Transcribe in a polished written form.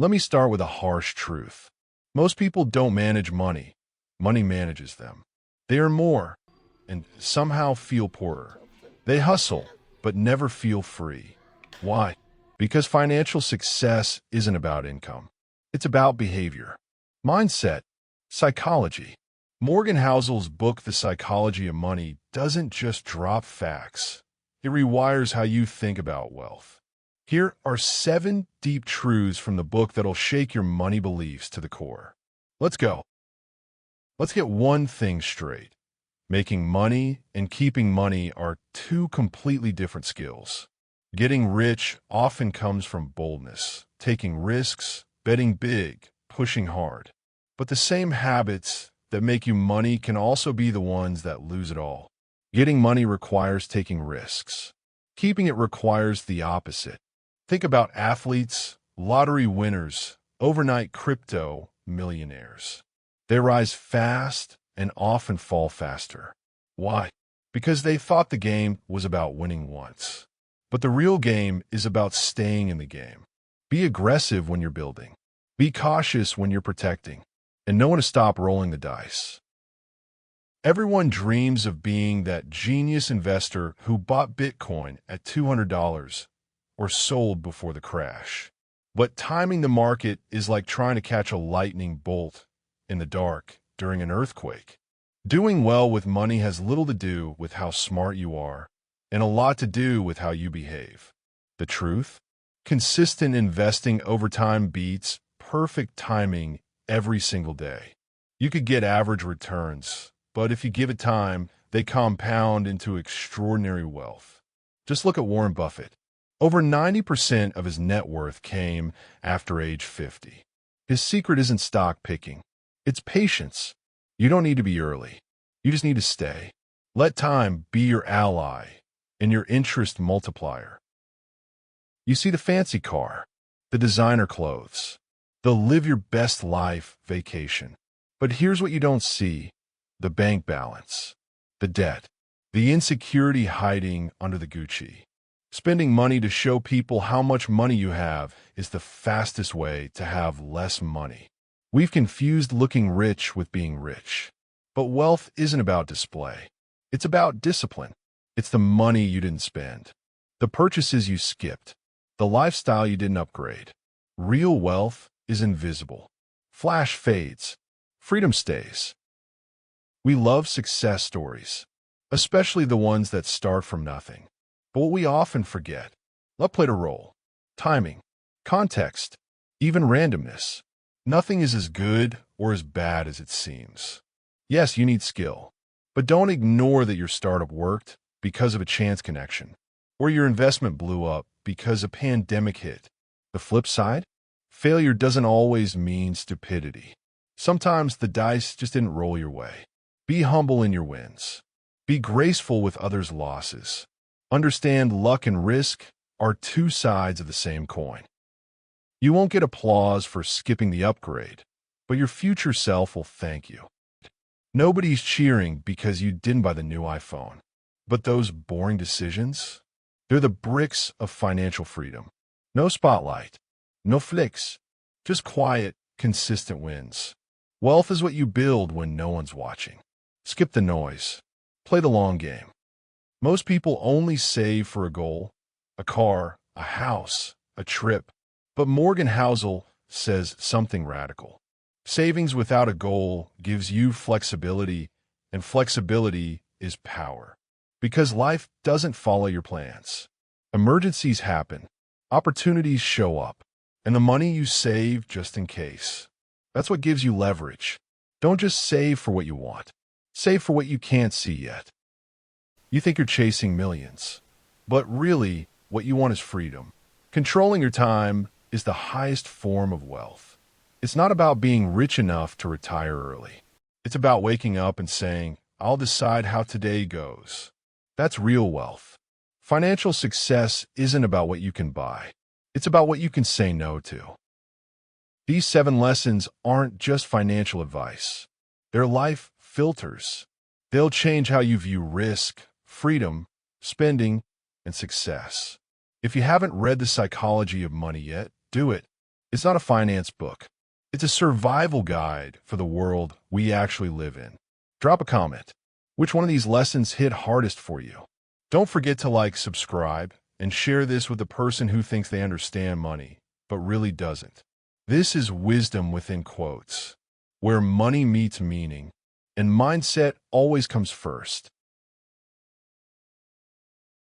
Let me start with a harsh truth. Most people don't manage money. Money manages them. They earn more and somehow feel poorer. They hustle, but never feel free. Why? Because financial success isn't about income. It's about behavior, mindset, psychology. Morgan Housel's book, The Psychology of Money, doesn't just drop facts. It rewires how you think about wealth. Here are 7 deep truths from the book that'll shake your money beliefs to the core. Let's go. Let's get one thing straight. Making money and keeping money are 2 completely different skills. Getting rich often comes from boldness, taking risks, betting big, pushing hard. But the same habits that make you money can also be the ones that lose it all. Getting money requires taking risks. Keeping it requires the opposite. Think about athletes, lottery winners, overnight crypto millionaires. They rise fast and often fall faster. Why? Because they thought the game was about winning once. But the real game is about staying in the game. Be aggressive when you're building. Be cautious when you're protecting. And know when to stop rolling the dice. Everyone dreams of being that genius investor who bought Bitcoin at $200 or sold before the crash. But timing the market is like trying to catch a lightning bolt in the dark during an earthquake. Doing well with money has little to do with how smart you are and a lot to do with how you behave. The truth? Consistent investing over time beats perfect timing every single day. You could get average returns, but if you give it time, they compound into extraordinary wealth. Just look at Warren Buffett. Over 90% of his net worth came after age 50. His secret isn't stock picking. It's patience. You don't need to be early. You just need to stay. Let time be your ally and your interest multiplier. You see the fancy car, the designer clothes, the live your best life vacation. But here's what you don't see: the bank balance, the debt, the insecurity hiding under the Gucci. Spending money to show people how much money you have is the fastest way to have less money. We've confused looking rich with being rich. But wealth isn't about display. It's about discipline. It's the money you didn't spend, the purchases you skipped, the lifestyle you didn't upgrade. Real wealth is invisible. Flash fades. Freedom stays. We love success stories, especially the ones that start from nothing. But what we often forget: luck played a role. Timing, context, even randomness. Nothing is as good or as bad as it seems. Yes, you need skill, but don't ignore that your startup worked because of a chance connection, or your investment blew up because a pandemic hit. The flip side? Failure doesn't always mean stupidity. Sometimes the dice just didn't roll your way. Be humble in your wins. Be graceful with others' losses. Understand luck and risk are 2 sides of the same coin. You won't get applause for skipping the upgrade, but your future self will thank you. Nobody's cheering because you didn't buy the new iPhone. But those boring decisions? They're the bricks of financial freedom. No spotlight, no flicks, just quiet, consistent wins. Wealth is what you build when no one's watching. Skip the noise. Play the long game. Most people only save for a goal, a car, a house, a trip. But Morgan Housel says something radical. Savings without a goal gives you flexibility, and flexibility is power. Because life doesn't follow your plans. Emergencies happen, opportunities show up, and the money you save just in case. That's what gives you leverage. Don't just save for what you want. Save for what you can't see yet. You think you're chasing millions, but really what you want is freedom. Controlling your time is the highest form of wealth. It's not about being rich enough to retire early. It's about waking up and saying, I'll decide how today goes. That's real wealth. Financial success isn't about what you can buy. It's about what you can say no to. These 7 lessons aren't just financial advice. They're life filters. They'll change how you view risk, freedom, spending, and success. If you haven't read The Psychology of Money yet, do it. It's not a finance book. It's a survival guide for the world we actually live in. Drop a comment. Which one of these lessons hit hardest for you? Don't forget to like, subscribe, and share this with the person who thinks they understand money, but really doesn't. This is wisdom within quotes, where money meets meaning, and mindset always comes first.